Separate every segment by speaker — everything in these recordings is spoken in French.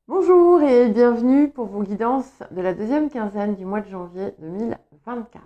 Speaker 1: Bonjour et bienvenue pour vos guidances de la deuxième quinzaine du mois de janvier 2024.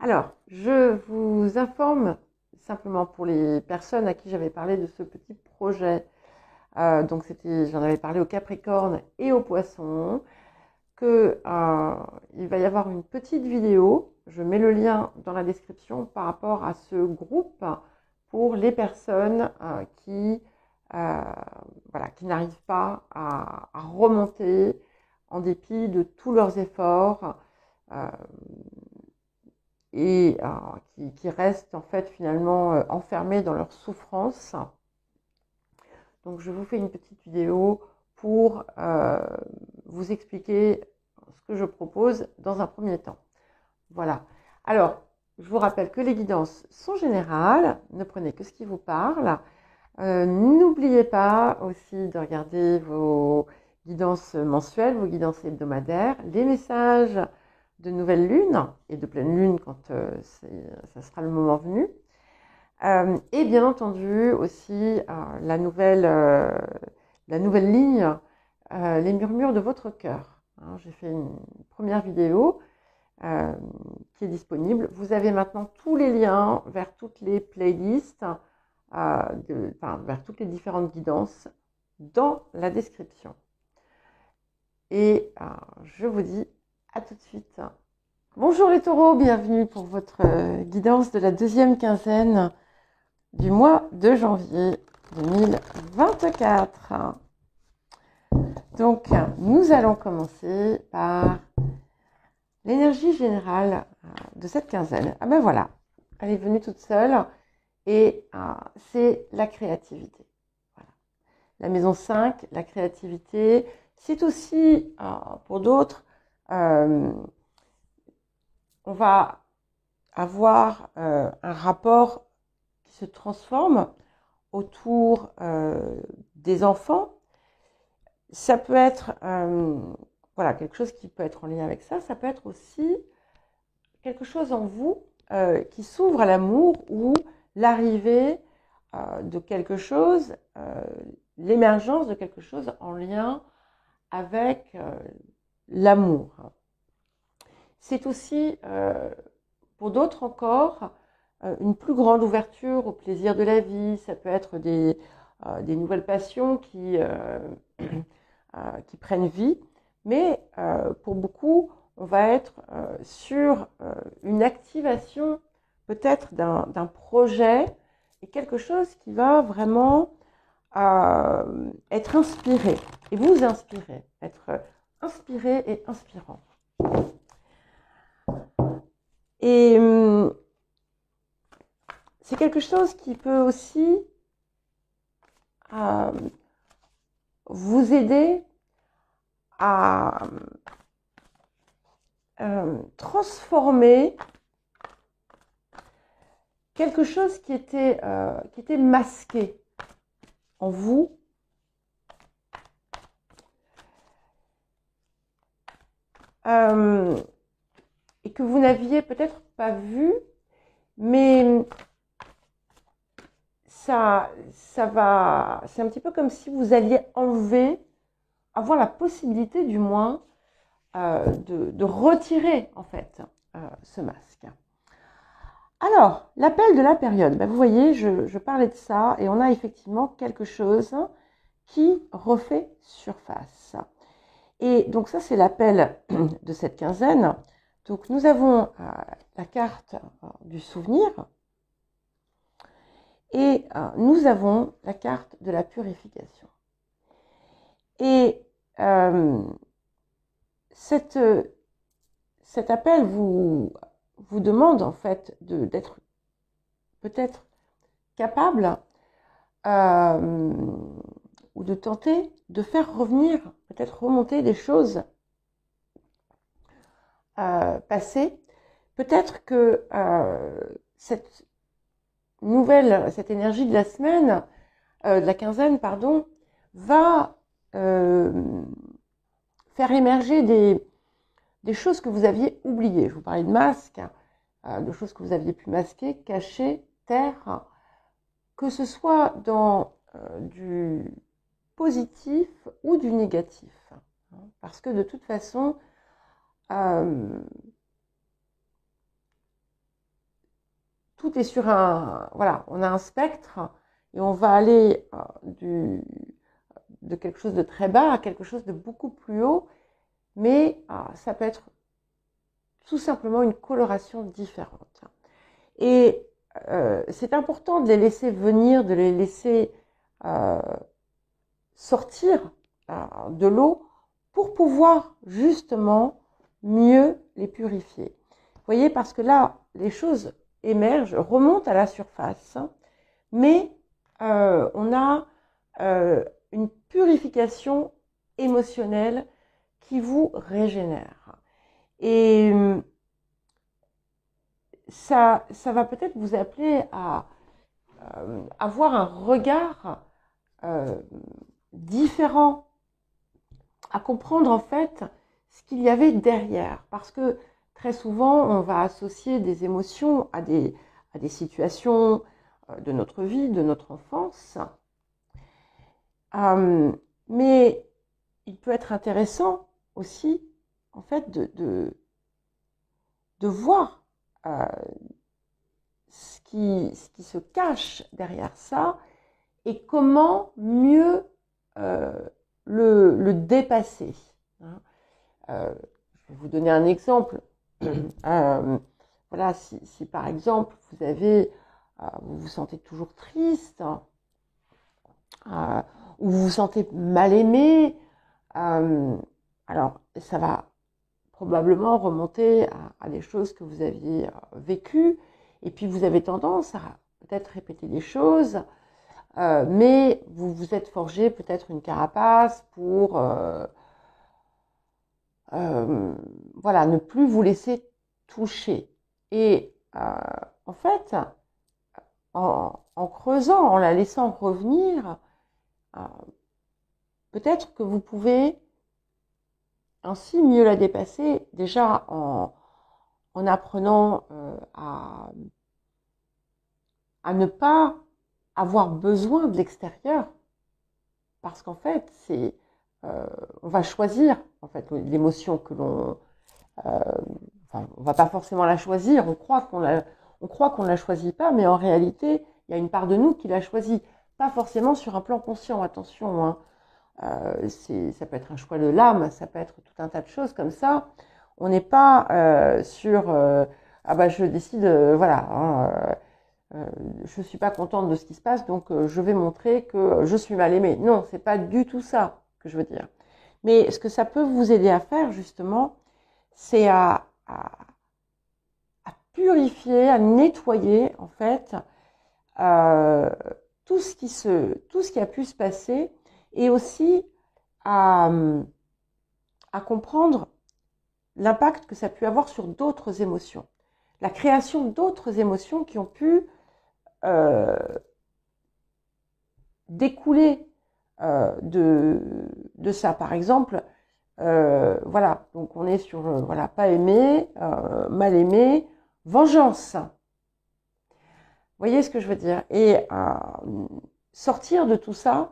Speaker 1: Alors, je vous informe simplement pour les personnes à qui j'avais parlé de ce petit projet, j'en avais parlé aux Capricornes et aux Poissons, que il va y avoir une petite vidéo, je mets le lien dans la description par rapport à ce groupe pour les personnes qui n'arrivent pas à remonter en dépit de tous leurs efforts qui restent en fait finalement enfermés dans leur souffrance. Donc je vous fais une petite vidéo pour vous expliquer ce que je propose dans un premier temps. Voilà. Alors, je vous rappelle que les guidances sont générales, ne prenez que ce qui vous parle. N'oubliez pas aussi de regarder vos guidances mensuelles, vos guidances hebdomadaires, les messages de nouvelle lune et de pleine lune quand ça sera le moment venu. Et bien entendu aussi la nouvelle ligne, les murmures de votre cœur. Hein, j'ai fait une première vidéo qui est disponible. Vous avez maintenant tous les liens vers toutes les playlists, vers toutes les différentes guidances dans la description. Et je vous dis à tout de suite. Bonjour les taureaux, bienvenue pour votre guidance de la deuxième quinzaine du mois de janvier 2024. Donc, nous allons commencer par l'énergie générale de cette quinzaine. Ah ben voilà, elle est venue toute seule et c'est la créativité. Voilà. La maison 5, la créativité, c'est aussi, pour d'autres, on va avoir un rapport qui se transforme autour des enfants. Ça peut être quelque chose qui peut être en lien avec ça. Ça peut être aussi quelque chose en vous qui s'ouvre à l'amour ou l'arrivée de quelque chose, l'émergence de quelque chose en lien avec l'amour. C'est aussi, pour d'autres encore, une plus grande ouverture au plaisir de la vie. Ça peut être des nouvelles passions qui prennent vie. Mais pour beaucoup, on va être sur une activation peut-être d'un projet et quelque chose qui va vraiment être inspiré et vous inspirer, être inspiré et inspirant. Et c'est quelque chose qui peut aussi vous aider à transformer quelque chose qui était masqué en vous et que vous n'aviez peut-être pas vu, mais ça va, c'est un petit peu comme si vous alliez avoir la possibilité du moins de retirer en fait ce masque. Alors, l'appel de la période, vous voyez, je parlais de ça et on a effectivement quelque chose qui refait surface. Et donc ça, c'est l'appel de cette quinzaine. Donc nous avons la carte du souvenir et nous avons la carte de la purification. Et cet appel vous demande en fait d'être peut-être capable ou de tenter de faire revenir, peut-être remonter des choses passées. Peut-être que cette énergie de la semaine, de la quinzaine, pardon, va faire émerger des choses que vous aviez oubliées. Je vous parlais de masques, de choses que vous aviez pu masquer, cacher, taire, que ce soit dans du positif ou du négatif. Parce que de toute façon, tout est sur un... Voilà, on a un spectre et on va aller de quelque chose de très bas à quelque chose de beaucoup plus haut, mais ça peut être tout simplement une coloration différente. Et c'est important de les laisser venir, de les laisser sortir de l'eau pour pouvoir justement mieux les purifier. Vous voyez, parce que là, les choses émergent, remontent à la surface, mais on a une purification émotionnelle qui vous régénère. Et ça va peut-être vous appeler à avoir un regard différent, à comprendre en fait ce qu'il y avait derrière. Parce que très souvent, on va associer des émotions à des situations de notre vie, de notre enfance. Mais il peut être intéressant aussi, en fait, de voir ce qui se cache derrière ça et comment mieux le dépasser. Je vais vous donner un exemple. Voilà, si par exemple vous vous sentez toujours triste, ou vous vous sentez mal aimé, alors ça va probablement remonter à des choses que vous aviez vécues, et puis vous avez tendance à peut-être répéter des choses, mais vous vous êtes forgé peut-être une carapace pour voilà, ne plus vous laisser toucher. Et en fait, en creusant, en la laissant revenir, peut-être que vous pouvez ainsi mieux la dépasser, déjà en apprenant à ne pas avoir besoin de l'extérieur, parce qu'en fait, on va choisir en fait l'émotion que l'on, enfin, on va pas forcément la choisir, on croit qu'on la choisit pas, mais en réalité, il y a une part de nous qui la choisit, pas forcément sur un plan conscient, attention, hein. Ça peut être un choix de l'âme, ça peut être tout un tas de choses comme ça. On n'est pas sur ah bah je décide, voilà, hein, je suis pas contente de ce qui se passe, donc je vais montrer que je suis mal aimée. Non, c'est pas du tout ça que je veux dire. Mais ce que ça peut vous aider à faire justement, c'est à purifier, à nettoyer en fait tout ce qui a pu se passer, et aussi à comprendre l'impact que ça a pu avoir sur d'autres émotions, la création d'autres émotions qui ont pu découler de ça. Par exemple, voilà, donc on est sur voilà, pas aimé, mal aimé, vengeance. Vous voyez ce que je veux dire? Et sortir de tout ça,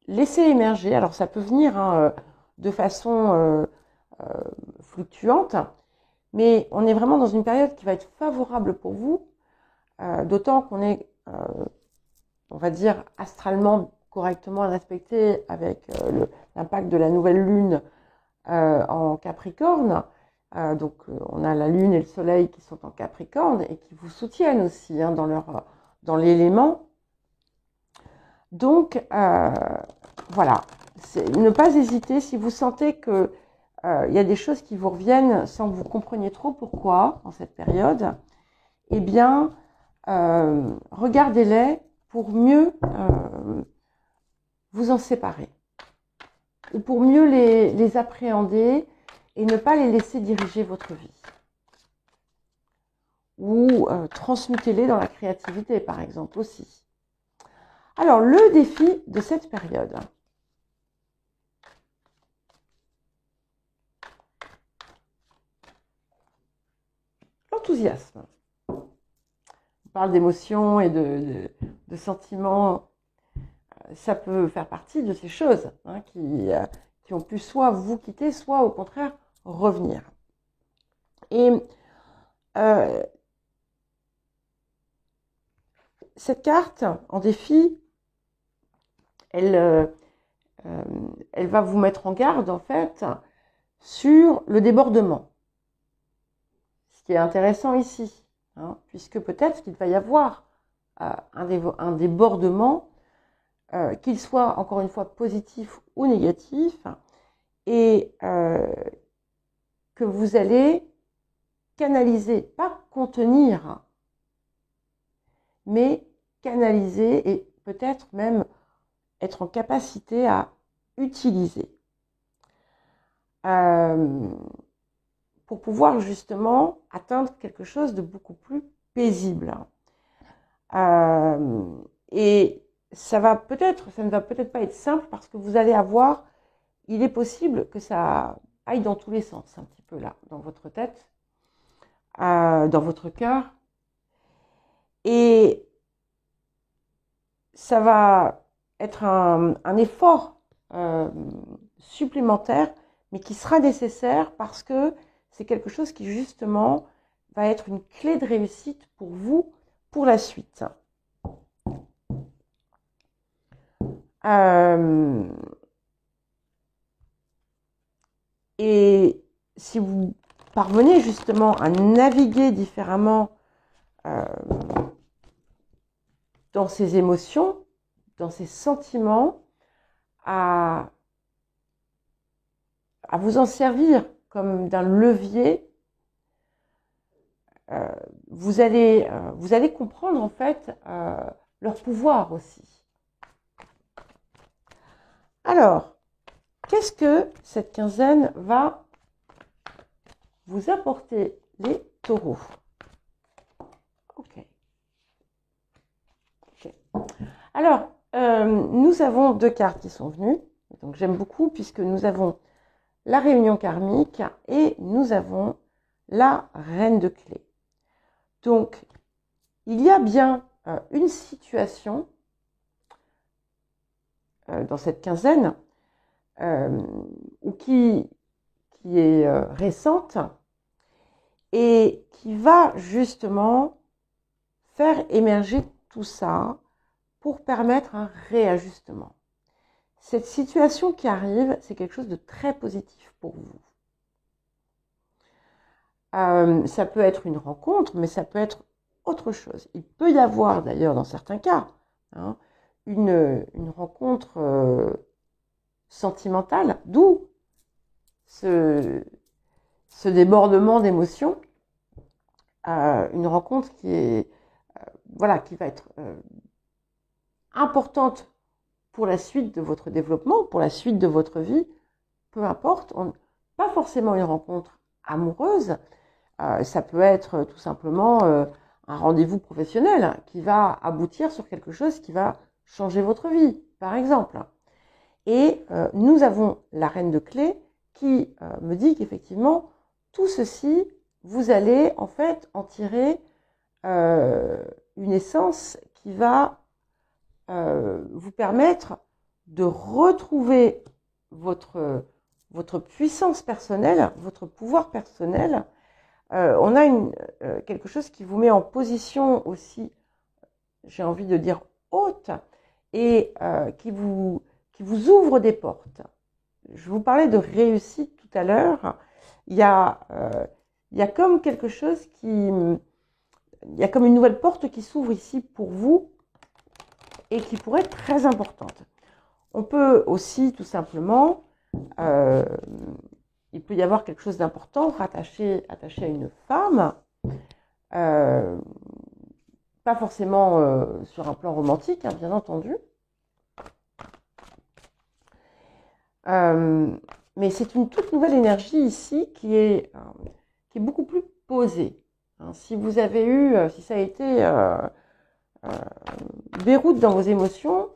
Speaker 1: laisser émerger. Alors ça peut venir de façon fluctuante, mais on est vraiment dans une période qui va être favorable pour vous, d'autant qu'on est, on va dire, astralement correctement respecté avec l'impact de la nouvelle lune en Capricorne. Donc on a la lune et le soleil qui sont en Capricorne et qui vous soutiennent aussi hein, dans l'élément. Donc voilà, ne pas hésiter si vous sentez que y a des choses qui vous reviennent sans que vous compreniez trop pourquoi en cette période, eh bien regardez-les pour mieux vous en séparer ou pour mieux les appréhender et ne pas les laisser diriger votre vie. Ou transmutez-les dans la créativité, par exemple, aussi. Alors, le défi de cette période. L'enthousiasme. On parle d'émotions et de sentiments ça peut faire partie de ces choses hein, qui ont pu soit vous quitter, soit au contraire revenir. Et cette carte en défi, elle va vous mettre en garde en fait sur le débordement. Ce qui est intéressant ici, hein, puisque peut-être qu'il va y avoir un débordement, qu'il soit encore une fois positif ou négatif, et que vous allez canaliser, pas contenir, mais canaliser et peut-être même être en capacité à utiliser pour pouvoir justement atteindre quelque chose de beaucoup plus paisible. Et ça ne va peut-être pas être simple parce que vous allez avoir, il est possible que ça aille dans tous les sens un petit peu là, dans votre tête, dans votre cœur. Et ça va être un effort supplémentaire, mais qui sera nécessaire parce que c'est quelque chose qui justement va être une clé de réussite pour vous pour la suite. Et si vous parvenez justement à naviguer différemment dans ces émotions, dans ces sentiments, à vous en servir comme d'un levier, vous allez comprendre en fait leur pouvoir aussi. Alors, qu'est-ce que cette quinzaine va vous apporter, les taureaux? Ok. Alors, nous avons deux cartes qui sont venues. Donc, j'aime beaucoup puisque nous avons la réunion karmique et nous avons la reine de clés. Donc, il y a bien une situation dans cette quinzaine qui est récente et qui va justement faire émerger tout ça pour permettre un réajustement. Cette situation qui arrive, c'est quelque chose de très positif pour vous. Ça peut être une rencontre, mais ça peut être autre chose. Il peut y avoir d'ailleurs dans certains cas hein, une rencontre sentimentale, d'où ce débordement d'émotions. Une rencontre qui est qui va être importante pour la suite de votre développement, pour la suite de votre vie, peu importe, pas forcément une rencontre amoureuse, ça peut être tout simplement un rendez-vous professionnel qui va aboutir sur quelque chose qui va changer votre vie, par exemple. Et nous avons la reine de clés qui me dit qu'effectivement, tout ceci, vous allez en fait en tirer une essence qui va vous permettre de retrouver votre puissance personnelle, votre pouvoir personnel. On a quelque chose qui vous met en position aussi, j'ai envie de dire haute, et qui vous ouvre des portes. Je vous parlais de réussite tout à l'heure. Il y a comme quelque chose il y a comme une nouvelle porte qui s'ouvre ici pour vous et qui pourrait être très importante. On peut aussi tout simplement, il peut y avoir quelque chose d'important attaché à une femme, pas forcément sur un plan romantique, hein, bien entendu. Mais c'est une toute nouvelle énergie ici qui est beaucoup plus posée. Hein, si ça a été Beyrouth dans vos émotions,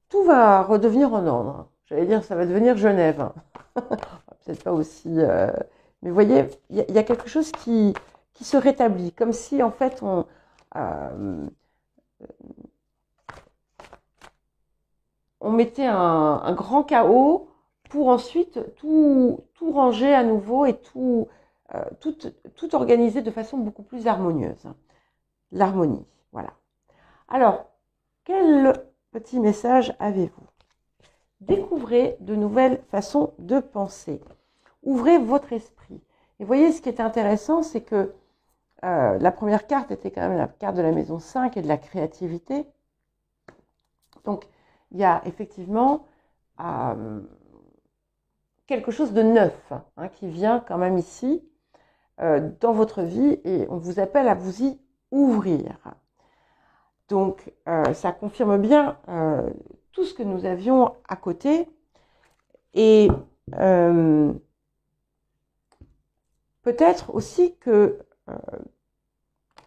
Speaker 1: tout va redevenir en ordre. J'allais dire, ça va devenir Genève. Peut-être pas aussi, mais vous voyez, il y a quelque chose qui se rétablit, comme si en fait on mettait un grand chaos pour ensuite tout ranger à nouveau et tout organiser de façon beaucoup plus harmonieuse. L'harmonie, voilà. Alors, quel petit message avez-vous? Découvrez de nouvelles façons de penser. Ouvrez votre esprit. Et voyez, ce qui est intéressant, c'est que la première carte était quand même la carte de la maison 5 et de la créativité. Donc, il y a effectivement quelque chose de neuf qui vient quand même ici dans votre vie et on vous appelle à vous y ouvrir. Donc, ça confirme bien tout ce que nous avions à côté et peut-être aussi que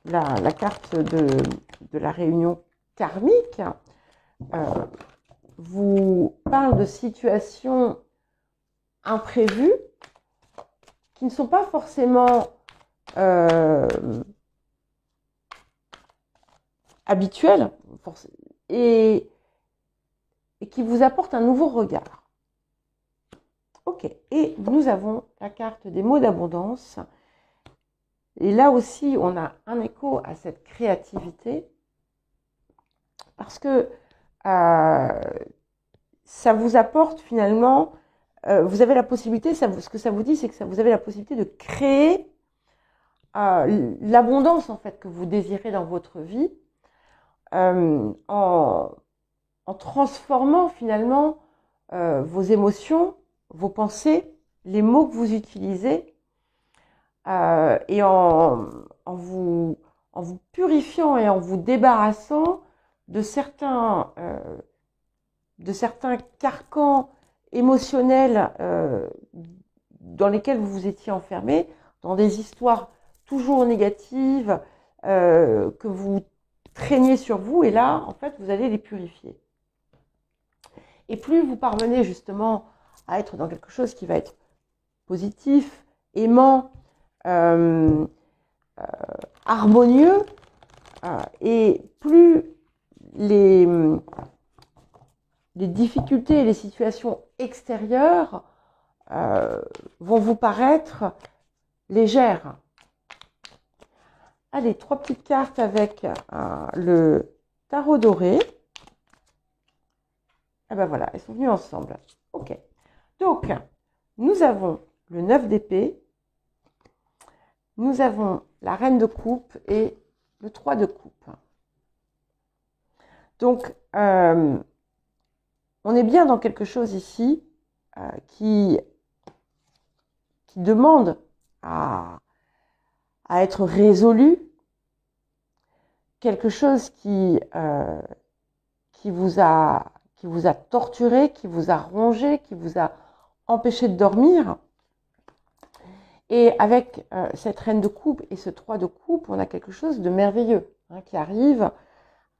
Speaker 1: la carte de la réunion karmique vous parle de situations imprévues qui ne sont pas forcément habituelles et qui vous apportent un nouveau regard. Ok, et nous avons la carte des mots d'abondance. Et là aussi, on a un écho à cette créativité parce que ça vous apporte finalement, vous avez la possibilité, ce que ça vous dit, c'est que vous avez la possibilité de créer l'abondance en fait que vous désirez dans votre vie en transformant finalement vos émotions, vos pensées, les mots que vous utilisez et en vous purifiant et en vous débarrassant de certains carcans émotionnels dans lesquels vous vous étiez enfermé, dans des histoires toujours négatives que vous traîniez sur vous, et là, en fait, vous allez les purifier. Et plus vous parvenez justement à être dans quelque chose qui va être positif, aimant, harmonieux, et plus les difficultés et les situations extérieures vont vous paraître légères. Allez, 3 petites cartes avec le tarot doré. Ah ben voilà, elles sont venues ensemble. Ok. Donc, nous avons le 9 d'épée, nous avons la reine de coupe et le 3 de coupe. Donc, on est bien dans quelque chose ici qui demande à être résolu, quelque chose qui vous a torturé, qui vous a rongé, qui vous a empêché de dormir. Et avec cette reine de coupe et ce 3 de coupe, on a quelque chose de merveilleux qui arrive.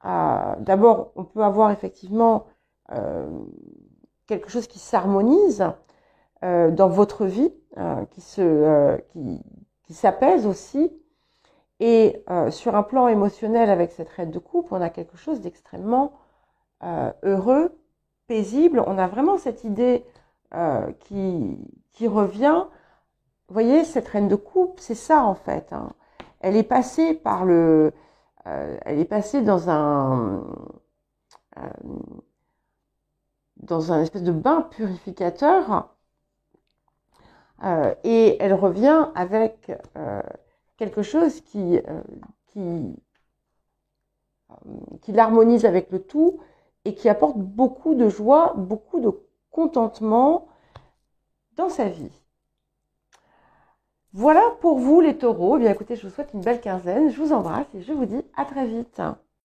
Speaker 1: D'abord, on peut avoir effectivement quelque chose qui s'harmonise dans votre vie, qui s'apaise aussi. Et sur un plan émotionnel, avec cette reine de coupe, on a quelque chose d'extrêmement heureux, paisible. On a vraiment cette idée qui revient. Vous voyez, cette reine de coupe, c'est ça en fait. Elle est passée par elle est passée dans un espèce de bain purificateur et elle revient avec quelque chose qui l'harmonise avec le tout et qui apporte beaucoup de joie, beaucoup de contentement dans sa vie. Voilà pour vous les taureaux. Eh bien écoutez, je vous souhaite une belle quinzaine, je vous embrasse et je vous dis à très vite.